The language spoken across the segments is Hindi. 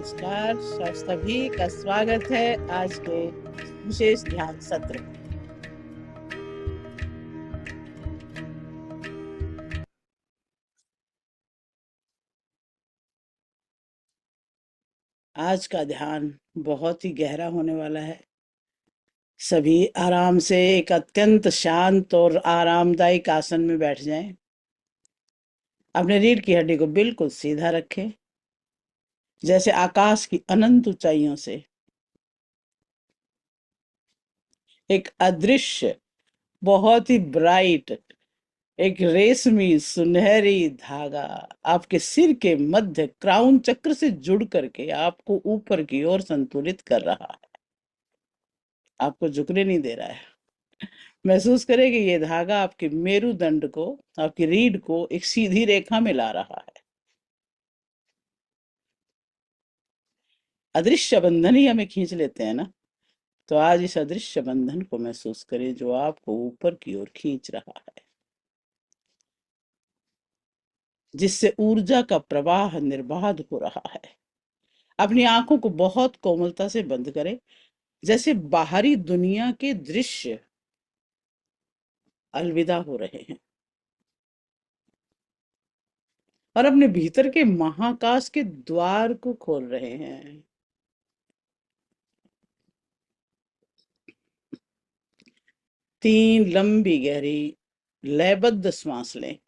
नमस्कार। सभी का स्वागत है आज के विशेष ध्यान सत्र में। आज का ध्यान बहुत ही गहरा होने वाला है। सभी आराम से एक अत्यंत शांत और आरामदायक आसन में बैठ जाएं। अपने रीढ़ की हड्डी को बिल्कुल सीधा रखें, जैसे आकाश की अनंत ऊंचाइयों से एक अदृश्य, बहुत ही ब्राइट, एक रेशमी सुनहरी धागा आपके सिर के मध्य क्राउन चक्र से जुड़ करके आपको ऊपर की ओर संतुलित कर रहा है। आपको झुकने नहीं दे रहा है। महसूस करें कि ये धागा आपके मेरुदंड को, आपकी रीढ़ को एक सीधी रेखा में ला रहा है। अदृश्य बंधन ही हमें खींच लेते हैं ना। तो आज इस अदृश्य बंधन को महसूस करें जो आपको ऊपर की ओर खींच रहा है, जिससे ऊर्जा का प्रवाह निर्बाध हो रहा है। अपनी आंखों को बहुत कोमलता से बंद करें, जैसे बाहरी दुनिया के दृश्य अलविदा हो रहे हैं और अपने भीतर के महाकाश के द्वार को खोल रहे हैं। तीन लंबी गहरी लयबद्ध श्वास लें।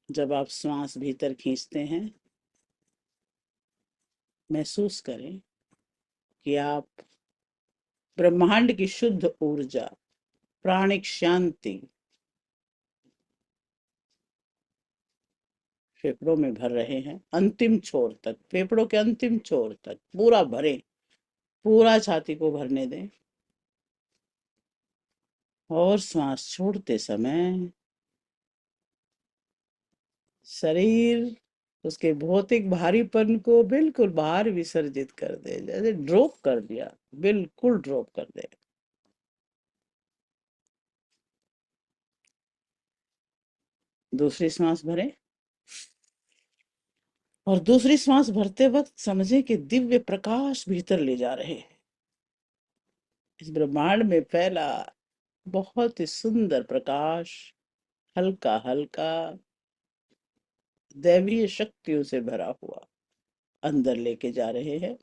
जब आप श्वास भीतर खींचते हैं, महसूस करें कि आप ब्रह्मांड की शुद्ध ऊर्जा, प्राणिक शांति फेफड़ों में भर रहे हैं। अंतिम छोर तक, फेफड़ों के अंतिम छोर तक पूरा भरें, पूरा छाती को भरने दें। और श्वास छोड़ते समय शरीर उसके भौतिक भारीपन को बिल्कुल बाहर विसर्जित कर दे, जैसे ड्रॉप कर दिया, बिल्कुल ड्रॉप कर दे। दूसरी सांस भरें और दूसरी सांस भरते वक्त समझें कि दिव्य प्रकाश भीतर ले जा रहे हैं। इस ब्रह्मांड में फैला बहुत ही सुंदर प्रकाश, हल्का हल्का दैवीय शक्तियों से भरा हुआ, अंदर लेके जा रहे हैं।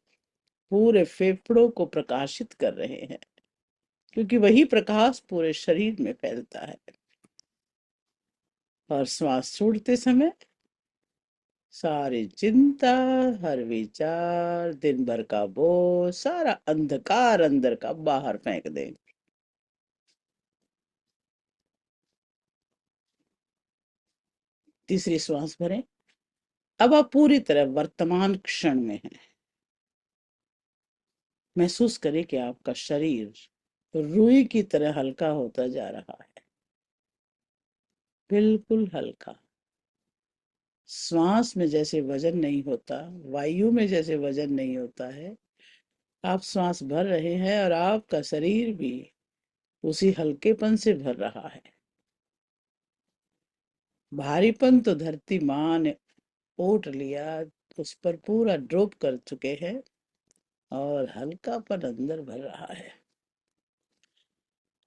पूरे फेफड़ों को प्रकाशित कर रहे हैं, क्योंकि वही प्रकाश पूरे शरीर में फैलता है। और श्वास छोड़ते समय सारी चिंता, हर विचार, दिन भर का बोझ, सारा अंधकार अंदर का बाहर फेंक दें। तीसरी श्वास भरें। अब आप पूरी तरह वर्तमान क्षण में हैं। महसूस करें कि आपका शरीर रुई की तरह हल्का होता जा रहा है, बिल्कुल हल्का। श्वास में जैसे वजन नहीं होता, वायु में जैसे वजन नहीं होता है, आप श्वास भर रहे हैं और आपका शरीर भी उसी हल्केपन से भर रहा है। भारीपन तो धरती माँ ने ओट लिया, उस पर पूरा ड्रॉप कर चुके हैं और हल्कापन अंदर भर रहा है।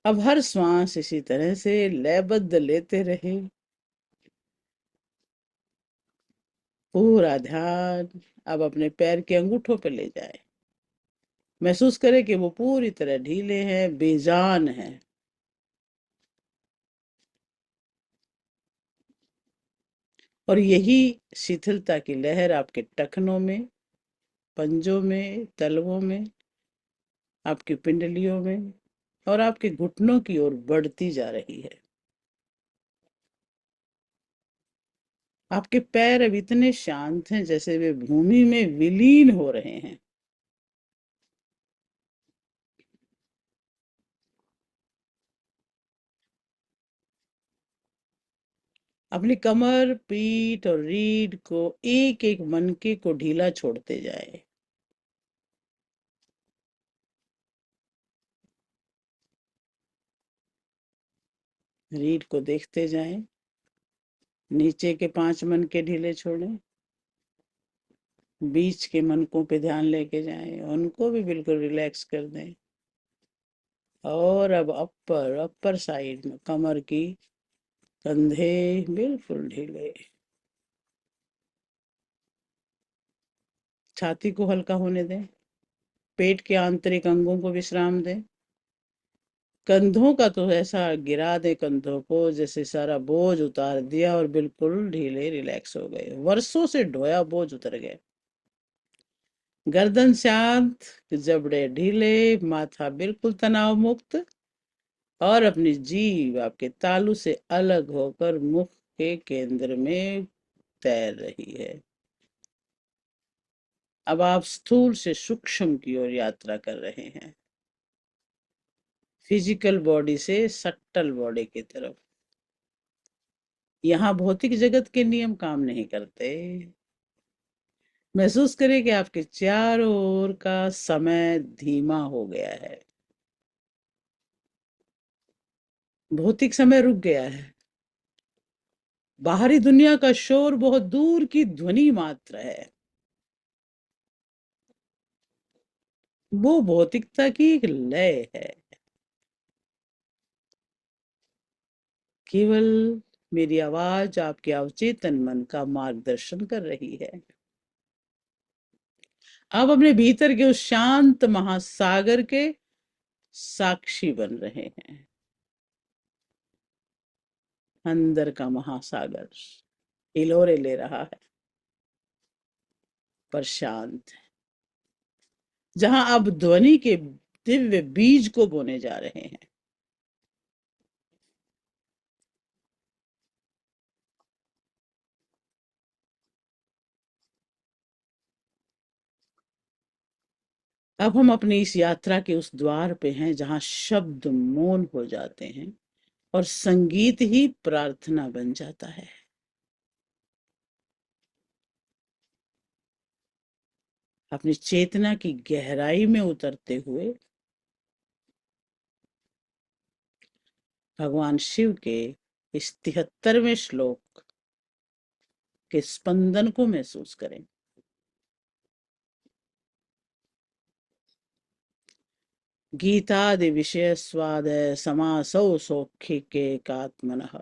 अब हर श्वास इसी तरह से लयबद्ध लेते रहे। पूरा ध्यान अब अपने पैर के अंगूठों पे ले जाए। महसूस करें कि वो पूरी तरह ढीले हैं, बेजान हैं। और यही शिथिलता की लहर आपके टखनों में, पंजों में, तलवों में, आपकी पिंडलियों में और आपके घुटनों की ओर बढ़ती जा रही है। आपके पैर अब इतने शांत हैं जैसे वे भूमि में विलीन हो रहे हैं। अपनी कमर, पीठ और रीढ़ को एक एक मनके को ढीला छोड़ते जाए। रीढ़ को देखते जाएं। नीचे के 5 मन के ढीले छोड़ें, बीच के मनकों पे ध्यान लेके जाएं, उनको भी बिल्कुल रिलैक्स कर दें। और अब अपर अपर साइड में कमर की, कंधे बिल्कुल ढीले, छाती को हल्का होने दें, पेट के आंतरिक अंगों को विश्राम दें। कंधों का तो ऐसा गिरा दे कंधों को जैसे सारा बोझ उतार दिया और बिल्कुल ढीले रिलैक्स हो गए, वर्षों से ढोया बोझ उतर गए। गर्दन शांत, जबड़े ढीले, माथा बिल्कुल तनाव मुक्त, और अपनी जीभ आपके तालू से अलग होकर मुख के केंद्र में तैर रही है। अब आप स्थूल से सूक्ष्म की ओर यात्रा कर रहे हैं, फिजिकल बॉडी से सट्टल बॉडी की तरफ। यहाँ भौतिक जगत के नियम काम नहीं करते। महसूस करें कि आपके चारों ओर का समय धीमा हो गया है, भौतिक समय रुक गया है, बाहरी दुनिया का शोर बहुत दूर की ध्वनि मात्र है। वो भौतिकता की एक लय है, केवल मेरी आवाज आपके अवचेतन मन का मार्गदर्शन कर रही है। आप अपने भीतर के उस शांत महासागर के साक्षी बन रहे हैं। अंदर का महासागर हिलोरे ले रहा है, पर शांत है, जहां आप ध्वनि के दिव्य बीज को बोने जा रहे हैं। अब हम अपनी इस यात्रा के उस द्वार पे हैं जहां शब्द मौन हो जाते हैं और संगीत ही प्रार्थना बन जाता है। अपनी चेतना की गहराई में उतरते हुए भगवान शिव के इस 73वें श्लोक के स्पंदन को महसूस करें। गीतादि विषय स्वादय समासौ सौखिके एकात्मनः।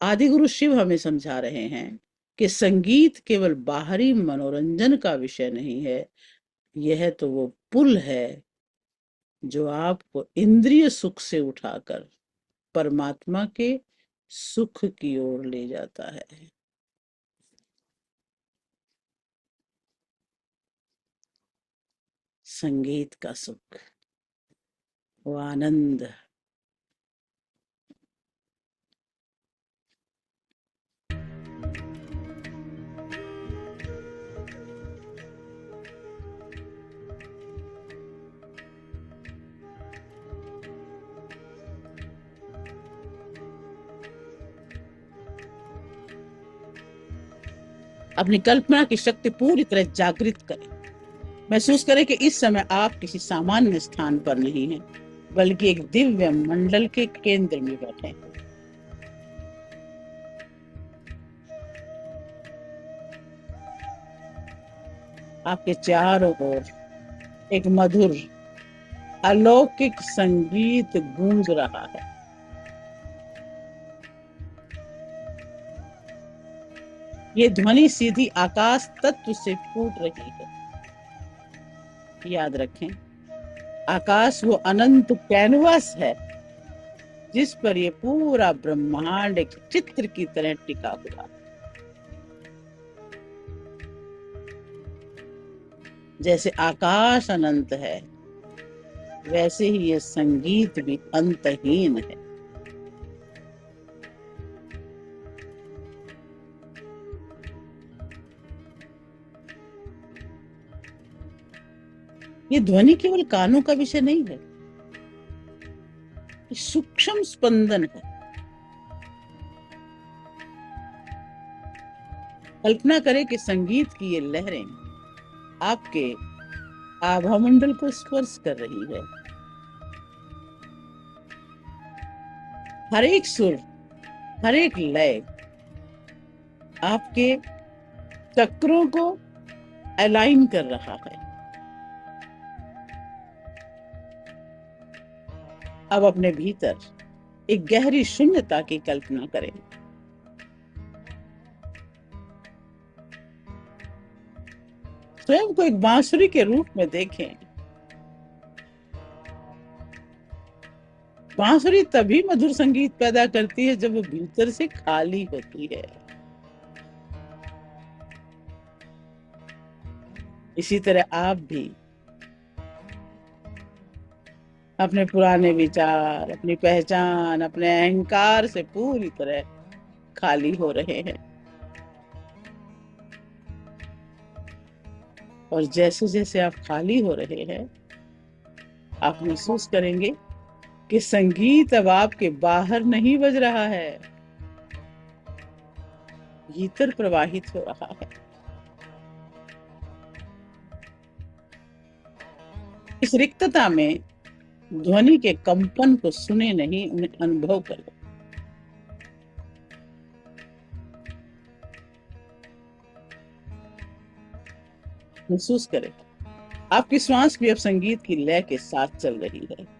आदि गुरु शिव हमें समझा रहे हैं कि संगीत केवल बाहरी मनोरंजन का विषय नहीं है, यह तो वो पुल है जो आपको इंद्रिय सुख से उठाकर परमात्मा के सुख की ओर ले जाता है। संगीत का सुख, वो आनंद। अपनी कल्पना की शक्ति पूरी तरह जागृत करें। महसूस करें कि इस समय आप किसी सामान्य स्थान पर नहीं हैं, बल्कि एक दिव्य मंडल के केंद्र में बैठे हैं। आपके चारों ओर एक मधुर अलौकिक संगीत गूंज रहा है। ये ध्वनि सीधी आकाश तत्व से फूट रही है। याद रखें, आकाश वो अनंत कैनवास है जिस पर ये पूरा ब्रह्मांड एक चित्र की तरह टिका हुआ है। जैसे आकाश अनंत है, वैसे ही ये संगीत भी अंतहीन है। ये ध्वनि केवल कानों का विषय नहीं है, ये सूक्ष्म स्पंदन है। कल्पना करें कि संगीत की ये लहरें आपके आभामंडल को स्पर्श कर रही है। हर एक सुर हर एक लय आपके चक्रों को अलाइन कर रहा है। अब अपने भीतर एक गहरी शून्यता की कल्पना करें। स्वयं को एक बांसुरी के रूप में देखें। बांसुरी तभी मधुर संगीत पैदा करती है जब वो भीतर से खाली होती है। इसी तरह आप भी अपने पुराने विचार, अपनी पहचान, अपने अहंकार से पूरी तरह खाली हो रहे हैं। और जैसे जैसे आप खाली हो रहे हैं, आप महसूस करेंगे कि संगीत अब आपके बाहर नहीं बज रहा है, भीतर प्रवाहित हो रहा है। इस रिक्तता में ध्वनि के कंपन को सुने नहीं, उन्हें अनुभव करो। महसूस करें आपकी श्वास भी अब संगीत की लय के साथ चल रही है।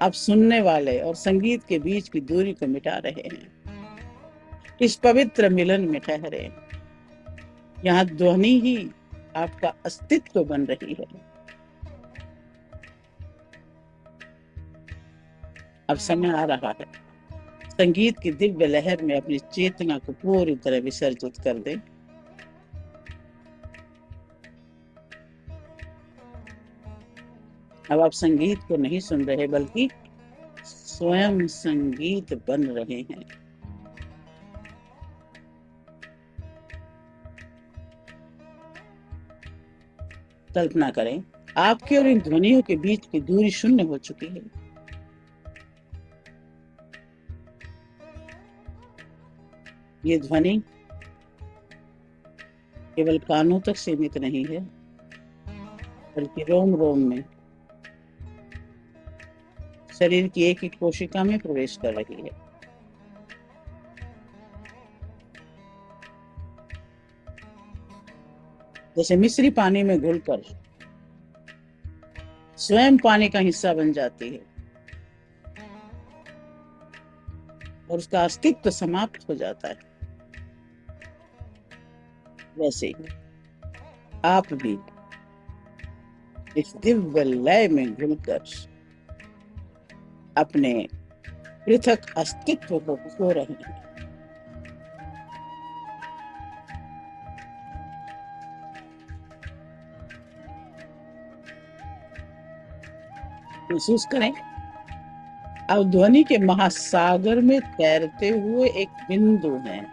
आप सुनने वाले और संगीत के बीच की दूरी को मिटा रहे हैं। इस पवित्र मिलन में ठहरे। यहाँ ध्वनि ही आपका अस्तित्व बन रही है। अब समय आ रहा है संगीत की दिव्य लहर में अपनी चेतना को पूरी तरह विसर्जित कर दें। अब आप संगीत को नहीं सुन रहे, बल्कि स्वयं संगीत बन रहे हैं। कल्पना करें आपके और इन ध्वनियों के बीच की दूरी शून्य हो चुकी है। ये ध्वनि केवल कानों तक सीमित नहीं है, बल्कि रोम रोम में, शरीर की एक एक कोशिका में प्रवेश कर रही है। जैसे मिश्री पानी में घुलकर स्वयं पानी का हिस्सा बन जाती है और उसका अस्तित्व समाप्त हो जाता है, वैसे ही आप भी इस दिव्य लय में घुलकर अपने पृथक अस्तित्व को खो रहे हैं। महसूस करें आप ध्वनि के महासागर में तैरते हुए एक बिंदु हैं।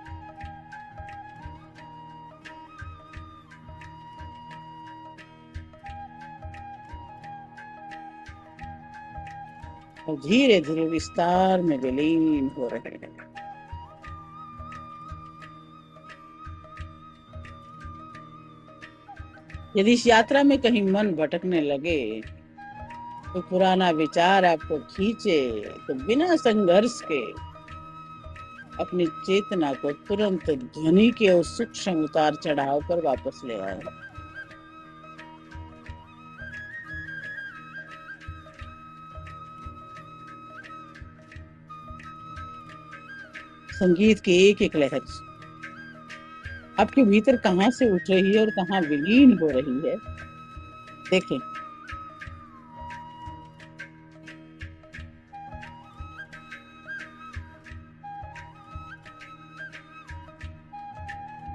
और धीरे धीरे विस्तार में विलीन हो रहे हैं। यदि इस यात्रा में कहीं मन भटकने लगे, तो पुराना विचार आपको खींचे, तो बिना संघर्ष के अपनी चेतना को तुरंत ध्वनि के उस सूक्ष्म उतार चढ़ाव पर वापस ले आए। संगीत की एक एक लहर आपके भीतर कहाँ से उठ रही है और कहाँ विलीन हो रही है, देखें।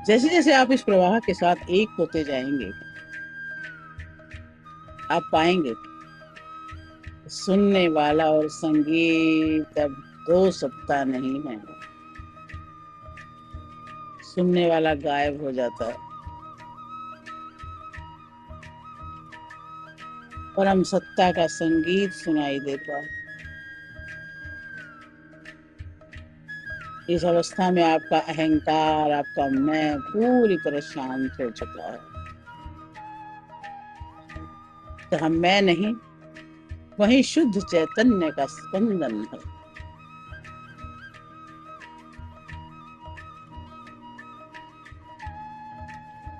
जैसे जैसे आप इस प्रवाह के साथ एक होते जाएंगे, आप पाएंगे सुनने वाला और संगीत अब दो सत्ता नहीं है। सुनने वाला गायब हो जाता है, परम सत्ता का संगीत सुनाई देता है। इस अवस्था में आपका अहंकार, आपका मैं पूरी तरह शांत हो चुका है। जहाँ मैं नहीं, वही शुद्ध चैतन्य का स्पंदन है।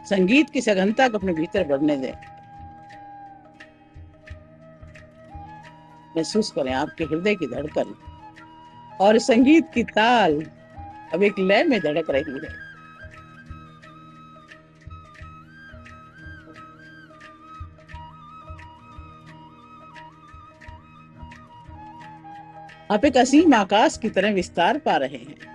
संगीत की सघनता को अपने भीतर बढ़ने दें। महसूस करें आपके हृदय की धड़कन और संगीत की ताल अब एक लय में धड़क रही है। आप एक असीम आकाश की तरह विस्तार पा रहे हैं।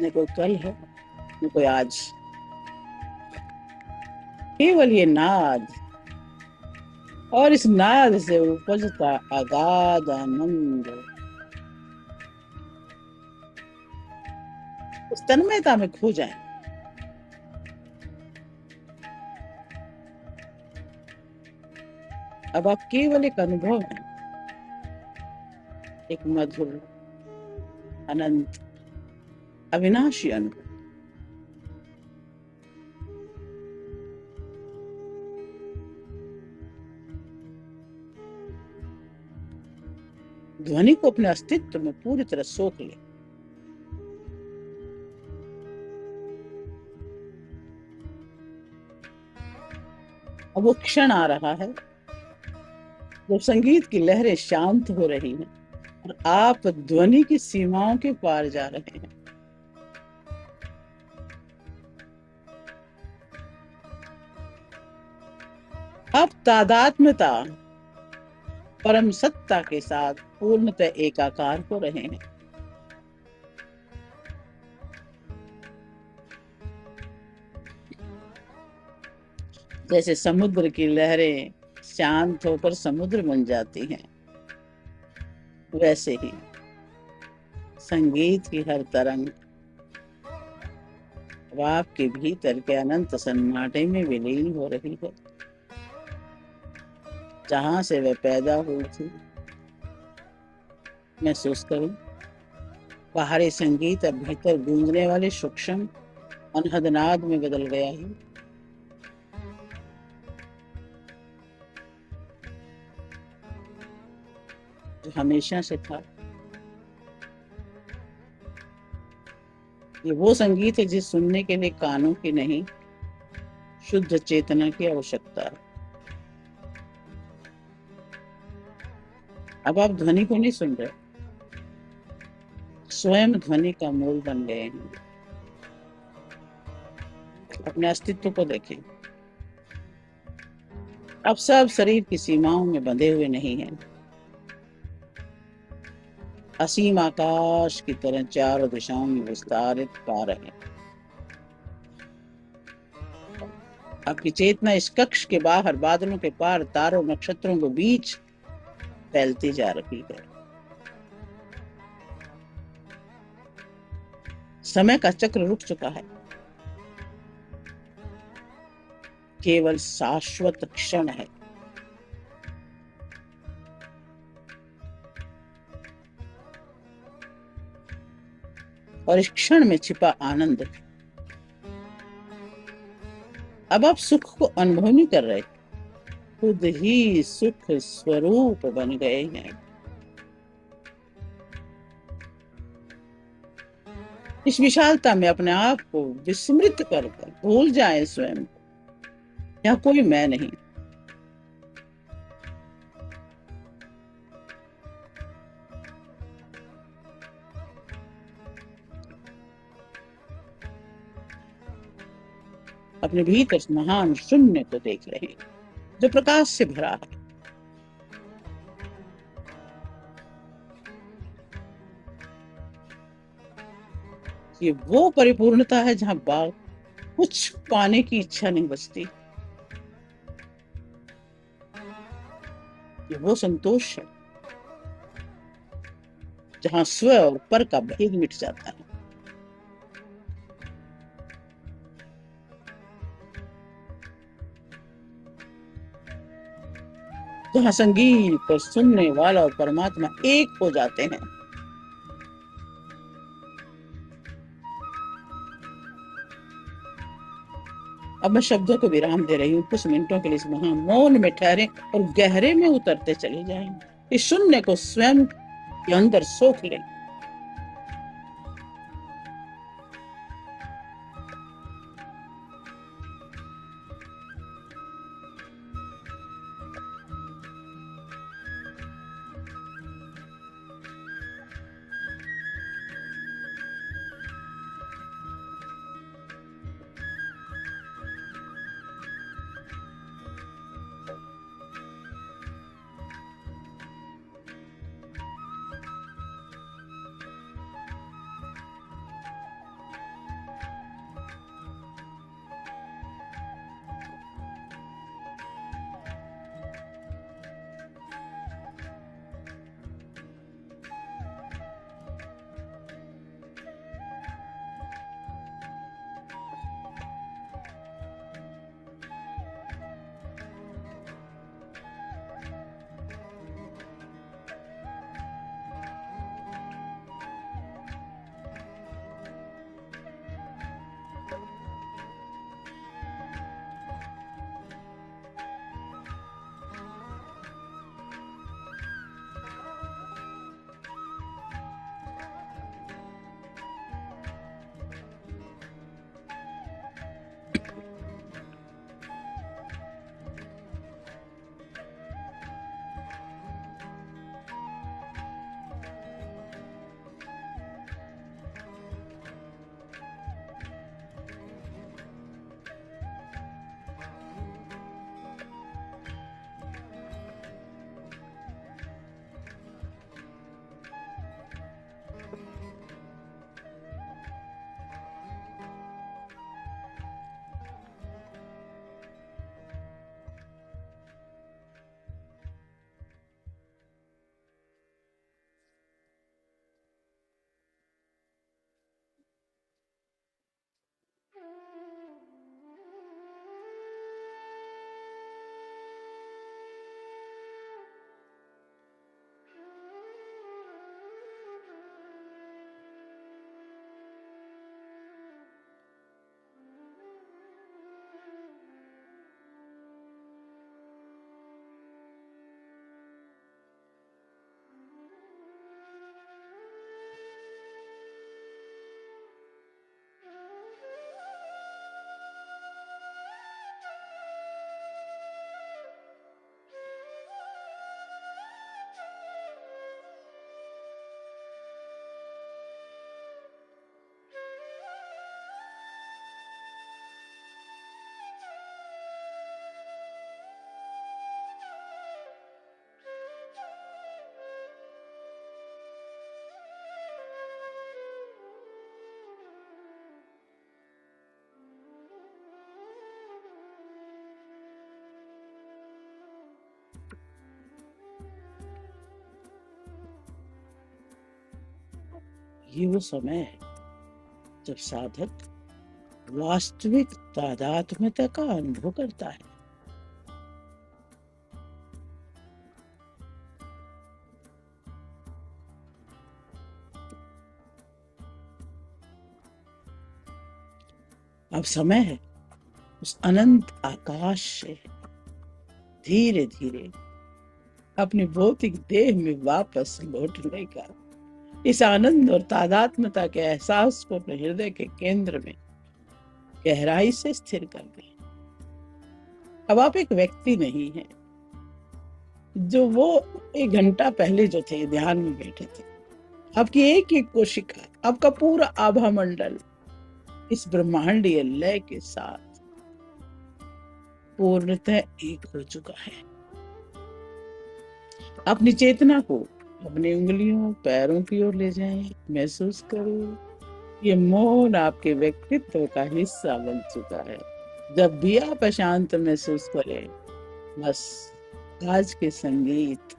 न कोई कल है, न कोई आज, केवल ये नाद, और इस नाद से उपजता अगाध आनंद। उस तन्मयता में खो जाएं। अब आप केवल एक अनुभव हैं, एक मधुर, अनंत, अविनाशी अनुभव। ध्वनि को अपने अस्तित्व में पूरी तरह सोख ले। अब वो क्षण आ रहा है जब संगीत की लहरें शांत हो रही हैं और आप ध्वनि की सीमाओं के पार जा रहे हैं। आप तादात्म्यता, परम सत्ता के साथ पूर्णतः एकाकार हो रहे हैं। जैसे समुद्र की लहरें शांत होकर समुद्र बन जाती हैं, वैसे ही संगीत की हर तरंग अब आपके भीतर के अनंत सन्नाटे में विलीन हो रही है। जहां से वह पैदा हुई थी, महसूस करें बाहरी संगीत अब भीतर गूंजने वाले सूक्ष्म अनहद नाद में बदल गया है। जो हमेशा से था, ये वो संगीत है जिस सुनने के लिए कानों की नहीं, शुद्ध चेतना की आवश्यकता है। अब आप ध्वनि को नहीं सुन रहे, स्वयं ध्वनि का मूल बन गए हैं। अपने अस्तित्व को देखें। अब सब शरीर की सीमाओं में बंधे हुए नहीं हैं। असीम आकाश की तरह चारों दिशाओं में विस्तारित पा रहे हैं। आपकी चेतना इस कक्ष के बाहर, बादलों के पार, तारों नक्षत्रों के बीच फैलती जा रही है। समय का चक्र रुक चुका है, केवल शाश्वत क्षण है। और इस क्षण में छिपा आनंद। अब आप सुख को अनुभव नहीं कर रहे, खुद ही सुख स्वरूप बन गए हैं। इस विशालता में अपने आप को विस्मृत कर भूल जाए स्वयं। यहाँ कोई मैं नहीं। अपने भीतर महान शून्य को देख रहे हैं जो प्रकाश से भरा है। ये वो परिपूर्णता है जहाँ बाग कुछ पाने की इच्छा नहीं बचती। ये वो संतोष है जहाँ स्व और पर का भेद मिट जाता है। जहाँ संगीत और सुनने वाला और परमात्मा एक हो जाते हैं। अब मैं शब्दों को विराम दे रही हूँ, कुछ मिनटों के लिए इस मौन में ठहरे और गहरे में उतरते चले जाएं। इस शून्य को स्वयं के अंदर सोख लें। ये वो समय है जब साधक वास्तविक तादात्म्यता का अनुभव करता है। अब समय है उस अनंत आकाश से धीरे धीरे अपनी भौतिक देह में वापस लौटने का। इस आनंद और तादात्म्यता के एहसास को अपने हृदय के केंद्र में गहराई से स्थिर कर दें। अब आप एक व्यक्ति नहीं हैं जो वो 1 घंटा पहले जो थे ध्यान में बैठे थे। आपकी एक एक कोशिका, आपका पूरा आभा मंडल इस ब्रह्मांडीय लय के साथ पूर्णतः एक हो चुका है। अपनी चेतना को अपनी उंगलियों पैरों की ओर ले जाएं। महसूस करो ये मौन आपके व्यक्तित्व का हिस्सा बन चुका है। जब भी आप अशांत महसूस करें, बस आज के संगीत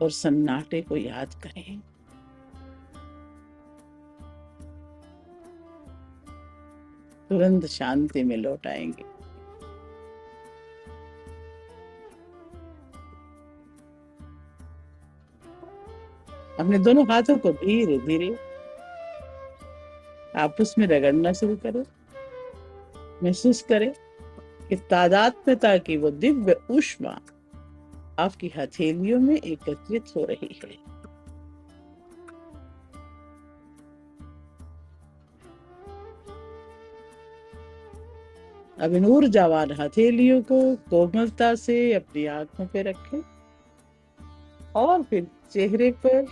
और सन्नाटे को याद करें। तुरंत शांति में लौट आएंगे। अपने दोनों हाथों को धीरे धीरे आपस में रगड़ना शुरू करें। महसूस करें कि तादात्म्यता की वो दिव्य ऊष्मा आपकी हथेलियों में एकत्रित हो रही है। अब इन ऊर्जावान हथेलियों को कोमलता से अपनी आंखों पे रखें और फिर चेहरे पर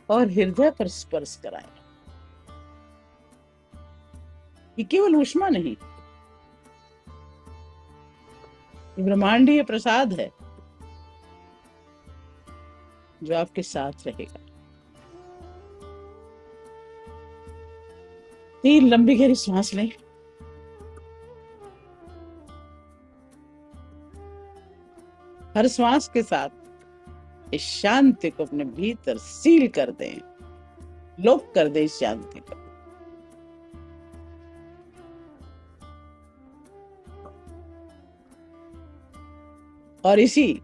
और हृदय पर स्पर्श कराएं। ये केवल ऊष्मा नहीं, ये ब्रह्मांडीय प्रसाद है जो आपके साथ रहेगा। 3 लंबी गहरी सांस लें। हर श्वास के साथ इस शांति को अपने भीतर सील कर दें, लॉक कर दें इस शांति को। और इसी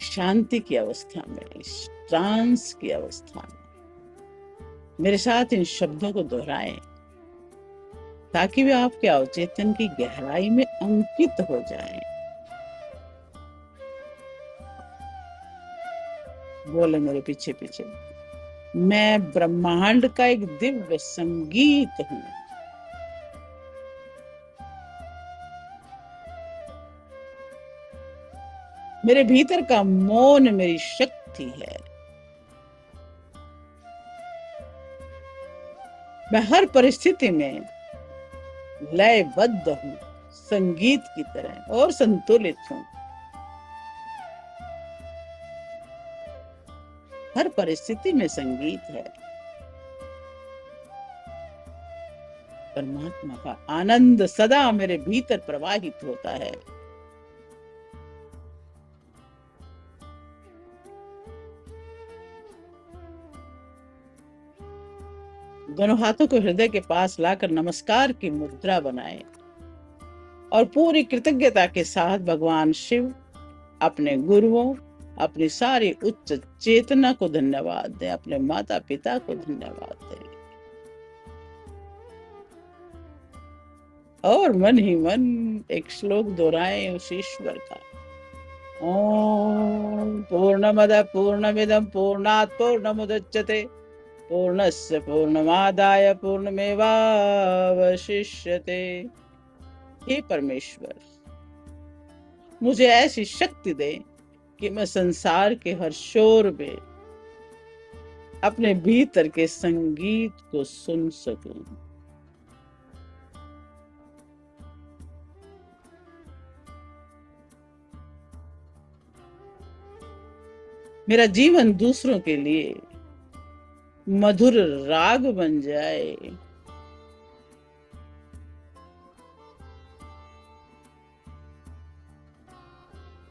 शांति की अवस्था में, इस ट्रांस की अवस्था में मेरे साथ इन शब्दों को दोहराएं ताकि वे आपके अवचेतन की गहराई में अंकित हो जाएं। बोले मेरे पीछे पीछे, मैं ब्रह्मांड का एक दिव्य संगीत हूं। मेरे भीतर का मौन मेरी शक्ति है। मैं हर परिस्थिति में लयबद्ध हूं, संगीत की तरह, और संतुलित हूं। हर परिस्थिति में संगीत है। परमात्मा का आनंद सदा मेरे भीतर प्रवाहित होता है। दोनों हाथों को हृदय के पास लाकर नमस्कार की मुद्रा बनाएं और पूरी कृतज्ञता के साथ भगवान शिव, अपने गुरुओं, अपनी सारी उच्च चेतना को धन्यवाद दें, अपने माता पिता को धन्यवाद दें और मन ही मन एक श्लोक दोहराएं उस ईश्वर का। ओम पूर्णमद पूर्णमिदं पूर्णात् पूर्णमुदच्यते पूर्णस्य पूर्णमादाय पूर्णमेवावशिष्यते। हे परमेश्वर, मुझे ऐसी शक्ति दे कि मैं संसार के हर शोर में अपने भीतर के संगीत को सुन सकूं। मेरा जीवन दूसरों के लिए मधुर राग बन जाए।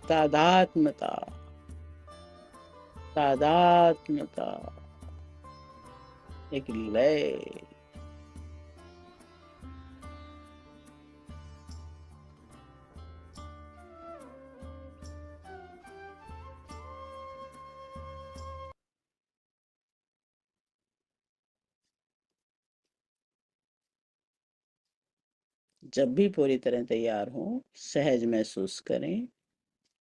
तादात्म्यता, तादात्म्यता, एक लय। जब भी पूरी तरह तैयार हो, सहज महसूस करें।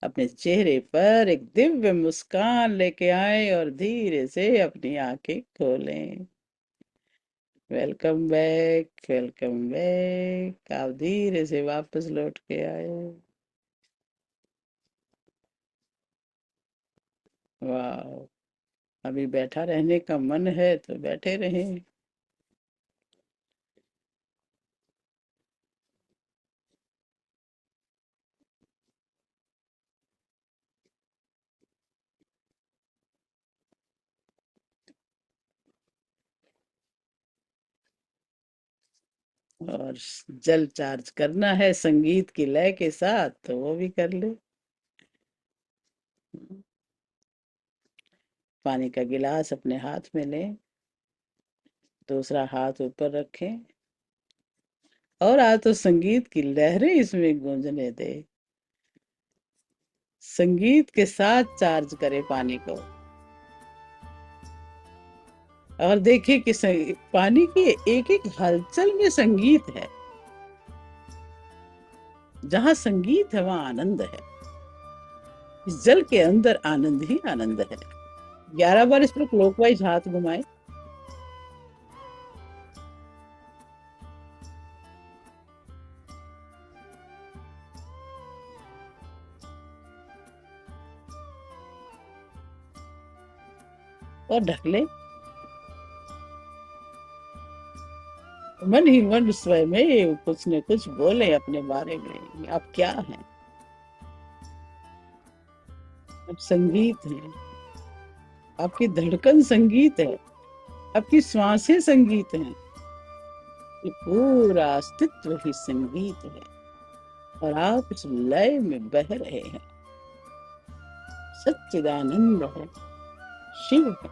अपने चेहरे पर एक दिव्य मुस्कान लेके आए और धीरे से अपनी आंखें खोलें। Welcome back, welcome back. आप धीरे से वापस लौट के आए। वाह, अभी बैठा रहने का मन है तो बैठे रहें। और जल चार्ज करना है संगीत की लय के साथ तो वो भी कर ले। पानी का गिलास अपने हाथ में लें, दूसरा हाथ ऊपर रखें और आज तो संगीत की लहरें इसमें गूंजने दे। संगीत के साथ चार्ज करें पानी को। और देखिए कि पानी की एक एक हलचल में संगीत है। जहाँ संगीत है वहाँ आनंद है। इस जल के अंदर आनंद ही आनंद है। 11 बार इस पर क्लॉकवाइज हाथ घुमाए। और ढक ले। मन ही मन स्वयं में कुछ न कुछ बोले अपने बारे में, आप क्या हैं। अब संगीत है। आपकी धड़कन संगीत है। आपकी श्वासें संगीत हैं। ये पूरा अस्तित्व ही संगीत है। और आप इस लय में बह रहे हैं। सच्चिदानंद है। शिव है।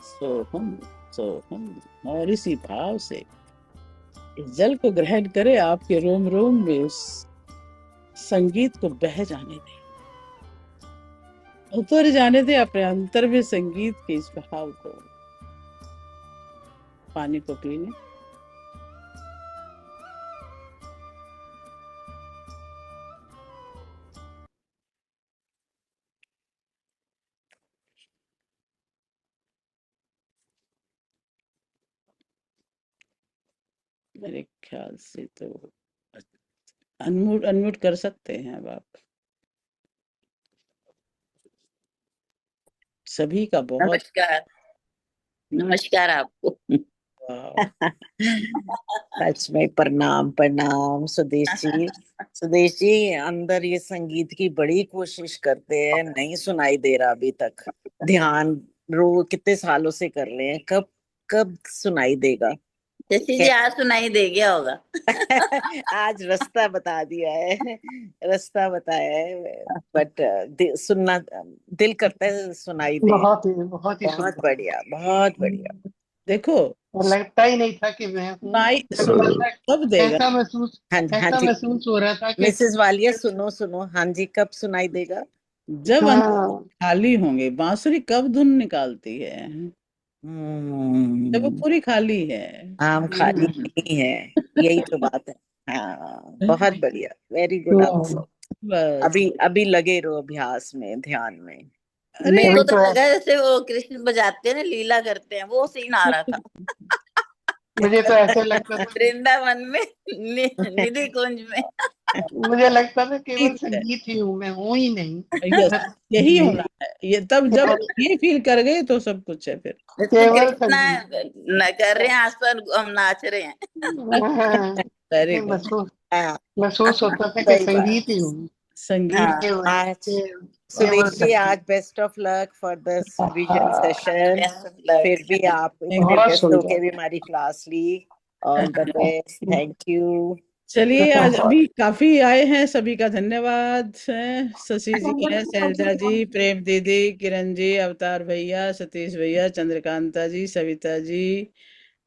सोहम सोहम। और इसी भाव से इस जल को ग्रहण करें, आपके रोम रोम में उस संगीत को बह जाने दें। उतर जाने दें अपने अंतर में संगीत के इस बहाव को। पानी को पी लें। मेरे ख्याल से तो अनम्यूट अनम्यूट कर सकते हैं अब आप। सभी का बहुत नमस्कार। नमस्कार आपको। वाह। सच में प्रणाम प्रणाम सुदेश जी। सुदेश जी अंदर ये संगीत की बड़ी कोशिश करते हैं, नहीं सुनाई दे रहा अभी तक। ध्यान रो कितने सालों से कर रहे हैं, कब कब सुनाई देगा। जैसे जी आज सुनाई दे गया होगा। आज रास्ता बता दिया है, रास्ता बताया है। बट सुनना दिल करता है सुनाई दे। बहुत ही बहुत सुंदर। बढ़िया बहुत बढ़िया। देखो, लगता ही नहीं था कि मैं हूँ। सुनाई लगता सुनाई था कब देगा। हाँ जी हाँ ऐसा जी। महसूस हो रहा था कि मिसेस वालिया सुनो सुनो, हाँ जी कब सुनाई देगा। जब अंदर हाँ। खाली होंगे। बांसुरी कब धुन निकालती है। जब वो हम्म। पूरी खाली है। आम खाली नहीं है, यही तो बात है। हाँ बहुत बढ़िया, वेरी गुड आंसर। बस। अभी अभी लगे रहो अभ्यास में, ध्यान में। अरे मेरे को अभी तो तो लगा जैसे वो कृष्ण बजाते हैं ना, लीला करते हैं, वो सीन आ रहा था। मुझे तो ऐसे लगता था वृंदावन में निधि कुंज में। मुझे लगता था केवल ठीक है। संगीत ही हूँ, मैं हूँ ही नहीं। यस, बस यही होना यही है। ये तब जब केवल ये फील कर गए तो सब कुछ है फिर। जैसे केवल कृष्णा संगीत। न कर रहे हैं आस पर, हम नाच रहे हैं। हाँ, वेरी नहीं, गुड। हाँ महसूस होता था कि सही बात। संगीत ही हूँ। संगीत। हाँ। केवल आज केवल सुदेश जी आज संगीत। Best of luck for this vision हाँ, सेशन। Best of luck. फिर भी आप इतने बहुत व्यस्त होके सुंदर। भी हमारी क्लास ली। All the best, thank you. चलिए, आज अभी काफी आए हैं, सभी का धन्यवाद है। शशि जी हैं, शैलजा जी, प्रेम दीदी, किरण जी, अवतार भैया, सतीश भैया, चंद्रकांता जी, सविता जी,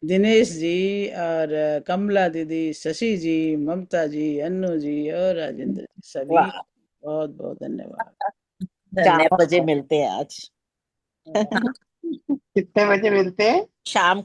दिनेश जी, और कमला दीदी, शशि जी, ममता जी, अन्नू जी और राजेंद्र जी, सभी वाह, बहुत बहुत धन्यवाद। 4 बजे धन्यवाद। मिलते हैं आज। कितने बजे मिलते हैं? शाम